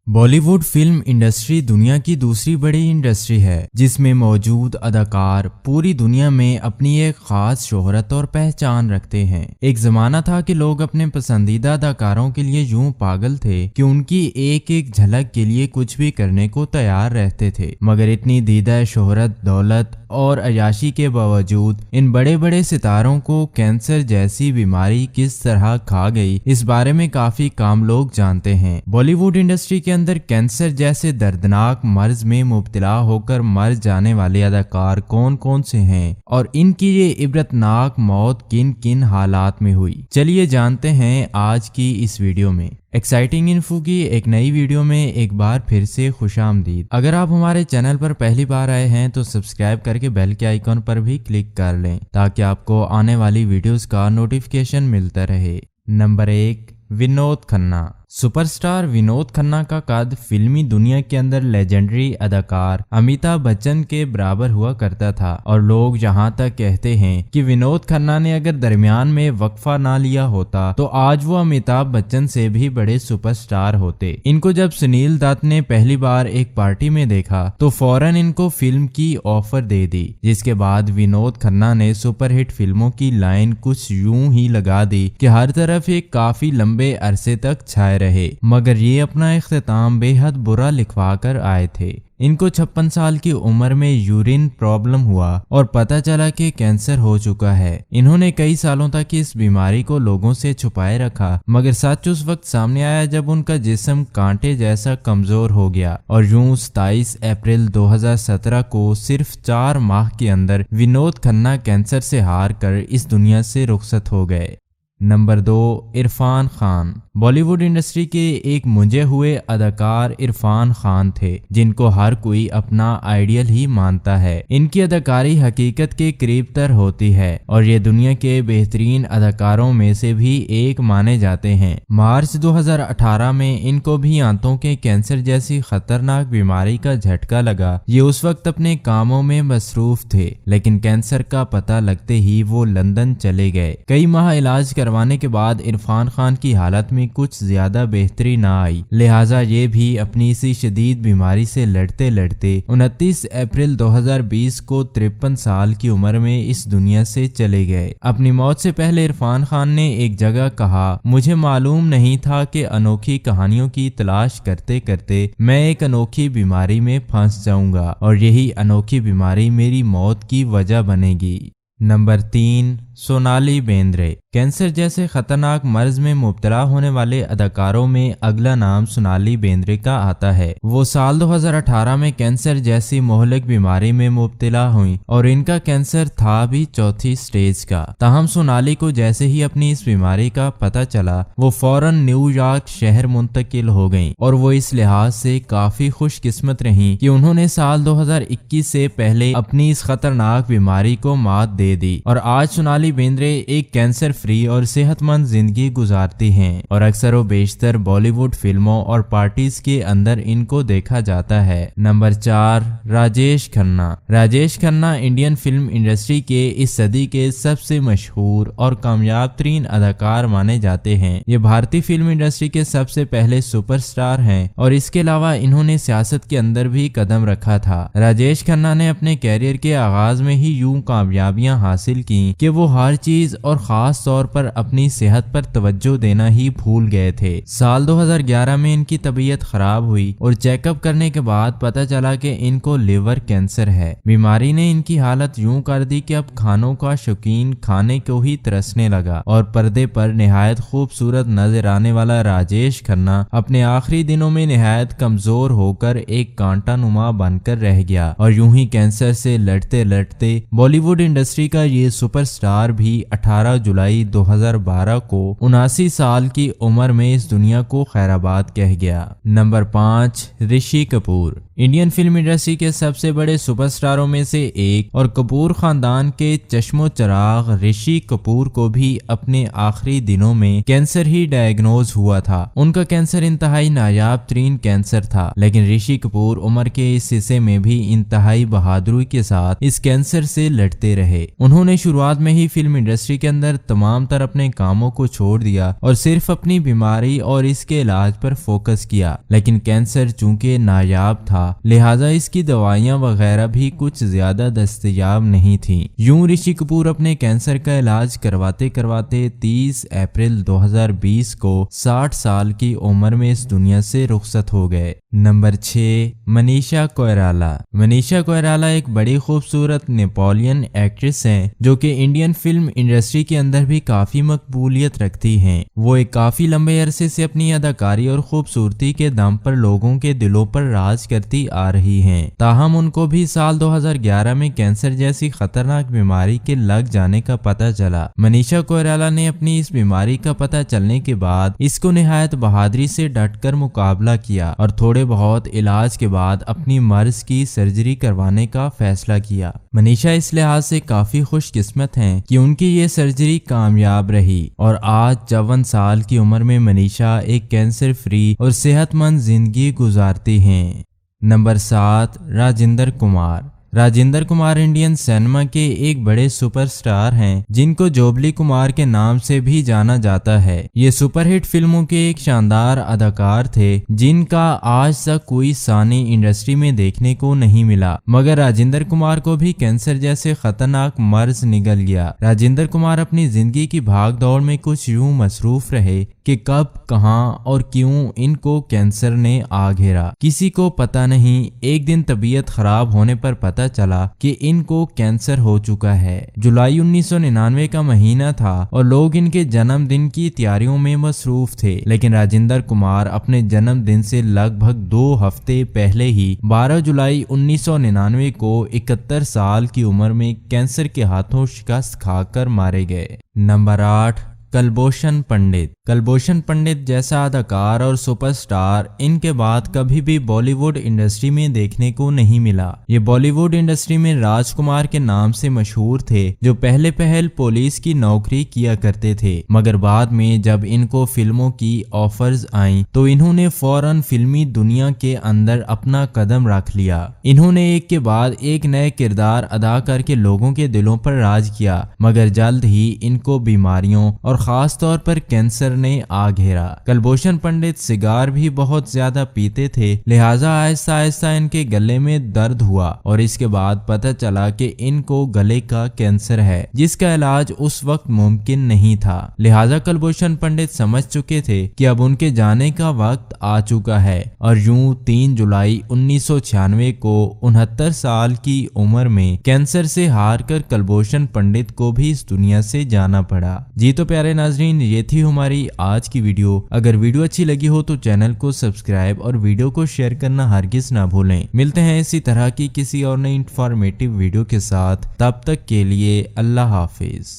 Bollywood film industry दुनिया की दूसरी बड़ी इंडस्ट्री है जिसमें मौजूद अदाकार पूरी दुनिया में अपनी एक खास शोहरत और पहचान रखते हैं। एक जमाना था कि लोग अपने पसंदीदा अदाकारों के लिए यूं पागल थे कि उनकी एक एक झलक के लिए कुछ भी करने को तैयार रहते थे। मगर इतनी दीदा शोहरत, दौलत और अयाशी के बावजूद इन बड़े बड़े सितारों को कैंसर जैसी बीमारी किस तरह खा गई, इस बारे में काफी कम लोग जानते हैं। बॉलीवुड इंडस्ट्री के अंदर कैंसर जैसे दर्दनाक मर्ज में मुब्तला होकर मर जाने वाले अदाकार कौन कौन से हैं और इनकी ये इबरतनाक मौत किन किन हालात में हुई, चलिए जानते हैं आज की इस वीडियो में। एक्साइटिंग इन्फो की एक नई वीडियो में एक बार फिर से खुशामदीद। अगर आप हमारे चैनल पर पहली बार आए हैं तो सब्सक्राइब करके बेल के आइकॉन पर भी क्लिक कर लें ताकि आपको आने वाली वीडियोस का नोटिफिकेशन मिलता रहे। नंबर 1, विनोद खन्ना। सुपरस्टार विनोद खन्ना का कद फिल्मी दुनिया के अंदर लेजेंडरी अदाकार अमिताभ बच्चन के बराबर हुआ करता था और लोग यहाँ तक कहते हैं कि विनोद खन्ना ने अगर दरमियान में वक्फा ना लिया होता तो आज वो अमिताभ बच्चन से भी बड़े सुपरस्टार होते। इनको जब सुनील दत्त ने पहली बार एक पार्टी में देखा तो फौरन इनको फिल्म की ऑफर दे दी, जिसके बाद विनोद खन्ना ने सुपरहिट फिल्मों की लाइन कुछ यूं ही लगा दी कि हर तरफ एक काफी लंबे अरसे तक छाए रहे। मगर ये अपना इख्तिताम बेहद बुरा लिखवा कर आए थे। इनको 56 साल की उम्र में यूरिन प्रॉब्लम हुआ और पता चला कि कैंसर हो चुका है। इन्होंने कई सालों तक इस बीमारी को लोगों से छुपाए रखा, मगर सच उस वक्त सामने आया जब उनका जिस्म कांटे जैसा कमजोर हो गया और यूं 27 अप्रैल 2017 को सिर्फ 4 माह के अंदर विनोद खन्ना कैंसर से हार कर इस दुनिया से रुखसत हो गए। नंबर 2, इरफान खान। बॉलीवुड इंडस्ट्री के एक मुंझे हुए अदाकार इरफान खान थे जिनको हर कोई अपना आइडियल ही मानता है। इनकी अदाकारी हकीकत के करीब तर होती है और ये दुनिया के बेहतरीन अदाकारों में से भी एक माने जाते हैं। मार्च 2018 में इनको भी आंतों के कैंसर जैसी खतरनाक बीमारी का झटका लगा। ये उस वक्त अपने कामों में मसरूफ थे, लेकिन कैंसर का पता लगते ही वो लंदन चले गए। कई माह इलाज करवाने के बाद इरफान खान की हालत में कुछ ज्यादा बेहतरी ना आई, लिहाजा ये भी अपनी इसी शदीद बीमारी से लड़ते लड़ते 29 अप्रैल 2020 को 53 साल की उम्र में इस दुनिया से चले गए। अपनी मौत से पहले इरफान खान ने एक जगह कहा, मुझे मालूम नहीं था कि अनोखी कहानियों की तलाश करते करते मैं एक अनोखी बीमारी में फंस जाऊंगा और यही अनोखी बीमारी मेरी मौत की वजह बनेगी। नंबर 3, सोनाली बेंद्रे। कैंसर जैसे खतरनाक मर्ज में मुब्तला होने वाले अदाकारों में अगला नाम सोनाली बेंद्रे का आता है। वो साल 2018 में कैंसर जैसी मोहलिक बीमारी में मुब्तला हुई और इनका कैंसर था भी 4थी स्टेज का। ताहम सोनाली को जैसे ही अपनी इस बीमारी का पता चला वो फौरन न्यूयॉर्क शहर मुंतकिल हो गईं और वो इस लिहाज से काफी खुशकिस्मत रहीं कि उन्होंने साल 2021 से पहले अपनी इस खतरनाक बीमारी को मात दे दी और आज सोनाली बेंद्रे एक कैंसर फ्री और सेहतमंद जिंदगी गुजारती हैं और अक्सर व बेशतर बॉलीवुड फिल्मों और पार्टीज के अंदर इनको देखा जाता है। Number 4, Rajesh Khanna. Rajesh Khanna Indian film industry के इस सदी के सबसे मशहूर और कामयाब तरीन अदाकार माने जाते हैं। ये भारतीय फिल्म इंडस्ट्री के सबसे पहले सुपरस्टार हैं और इसके अलावा इन्होंने सियासत के अंदर भी कदम रखा था। राजेश खन्ना ने अपने कैरियर के आगाज में ही यूं कामयाबियां हासिल की कि वो हर चीज और खास तौर पर अपनी सेहत पर तवज्जो देना ही भूल गए थे। साल 2011 में इनकी तबीयत खराब हुई और चेकअप करने के बाद पता चला कि इनको लिवर कैंसर है। बीमारी ने इनकी हालत यूं कर दी कि अब खानों का शौकीन खाने को ही तरसने लगा और पर्दे पर निहायत खूबसूरत नजर आने वाला राजेश खन्ना अपने आखिरी दिनों में निहायत कमजोर होकर एक कांटा नुमा बनकर रह गया और यूं ही कैंसर से लड़ते लड़ते बॉलीवुड इंडस्ट्री का ये सुपरस्टार भी 18 जुलाई 2012 को 79 साल की उम्र में इस दुनिया को खैराबाद कह गया। Number 5, Rishi Kapoor. Indian film industry के सबसे बड़े सुपरस्टारों में से एक और कपूर खानदान के चश्मो चराग ऋषि कपूर को भी अपने आखिरी दिनों में कैंसर ही डायग्नोज हुआ था। उनका कैंसर इंतहाई नायाब तरीन कैंसर था, लेकिन ऋषि कपूर उम्र के इस हिस्से में भी इंतहाई बहादुरी के साथ इस कैंसर से लड़ते रहे। उन्होंने शुरुआत में ही फिल्म इंडस्ट्री के अंदर तमाम तर अपने कामों को छोड़ दिया और सिर्फ अपनी बीमारी और इसके इलाज पर फोकस किया। लेकिन कैंसर चूंकि नायाब था, लिहाजा इसकी दवाइयां वगैरह भी कुछ ज्यादा दस्तयाब नहीं थी। यूं ऋषि कपूर अपने कैंसर का इलाज करवाते करवाते 30 अप्रैल 2020 को 60 साल की उम्र में इस दुनिया से रुखसत हो गए। नंबर 6, मनीषा कोइराला। मनीषा कोइराला एक बड़ी खूबसूरत नेपोलियन एक्ट्रेस हैं जो कि इंडियन फिल्म इंडस्ट्री के अंदर भी काफी मकबूलियत रखती हैं। वो एक काफी लंबे अरसे से अपनी अदाकारी और खूबसूरती के दम पर लोगों के दिलों पर राज करती आ रही हैं। ताहम उनको भी साल 2011 में कैंसर जैसी खतरनाक बीमारी के लग जाने का पता चला। मनीषा कोइराला ने अपनी इस बीमारी का पता चलने के बाद इसको निहायत बहादुरी से डटकर मुकाबला किया और थोड़े बहुत इलाज के बाद अपनी मर्ज की सर्जरी करवाने का फैसला किया। मनीषा इस लिहाज से काफी खुशकिस्मत हैं कि उनकी ये सर्जरी कामयाब रही और आज 54 साल की उम्र में मनीषा एक कैंसर फ्री और सेहतमंद जिंदगी गुजारती हैं। Number 7, Rajendra Kumar. Rajendra Kumar Indian cinema के एक बड़े सुपरस्टार हैं जिनको जोबली कुमार के नाम से भी जाना जाता है। ये सुपरहिट फिल्मों के एक शानदार अदाकार थे जिनका आज तक कोई सानी इंडस्ट्री में देखने को नहीं मिला। मगर राजेंद्र कुमार को भी कैंसर जैसे खतरनाक मर्ज निगल गया। राजेंद्र कुमार अपनी जिंदगी की भाग दौड़ में कुछ यूं मसरूफ रहे कि कब, कहां और क्यों इनको कैंसर ने आ घेरा, किसी को पता नहीं। एक दिन तबीयत खराब होने पर पता चला कि इनको कैंसर हो चुका है। जुलाई 1999 का महीना था और लोग इनके जन्मदिन की तैयारियों में मसरूफ थे। लेकिन राजेंद्र कुमार अपने जन्मदिन से लगभग 2 हफ्ते पहले ही 12 जुलाई 1999 को 71 साल की उम्र में कैंसर के हाथों शिकस्त खाकर मारे गए। नंबर 8, कुलभूषण पंडित। कुलभूषण पंडित जैसा अदाकार और सुपरस्टार इनके बाद कभी भी बॉलीवुड इंडस्ट्री में देखने को नहीं मिला। ये बॉलीवुड इंडस्ट्री में राजकुमार के नाम से मशहूर थे जो पहले पुलिस की नौकरी किया करते थे। मगर बाद में जब इनको फिल्मों की ऑफर्स आई तो इन्होंने फौरन फिल्मी दुनिया के अंदर अपना कदम रख लिया। इन्होंने एक के बाद एक नए किरदार अदा करके लोगों के दिलों पर राज किया। मगर जल्द ही इनको बीमारियों और खास तौर पर कैंसर ने आ घेरा। कुलभूषण पंडित सिगार भी बहुत ज्यादा पीते थे, लिहाजा आहिस्ता आहिस्ता इनके गले में दर्द हुआ और इसके बाद पता चला कि इनको गले का कैंसर है जिसका इलाज उस वक्त मुमकिन नहीं था। लिहाजा कुलभूषण पंडित समझ चुके थे कि अब उनके जाने का वक्त आ चुका है और यूं 3 जुलाई 1996 को 69 साल की उम्र में कैंसर से हार कर कुलभूषण पंडित को भी इस दुनिया से जाना पड़ा। जी तो प्यारे नाजरीन, ये थी हमारी आज की वीडियो। अगर वीडियो अच्छी लगी हो तो चैनल को सब्सक्राइब और वीडियो को शेयर करना हरगिज ना भूलें। मिलते हैं इसी तरह की किसी और नई इंफॉर्मेटिव वीडियो के साथ, तब तक के लिए अल्लाह हाफिज।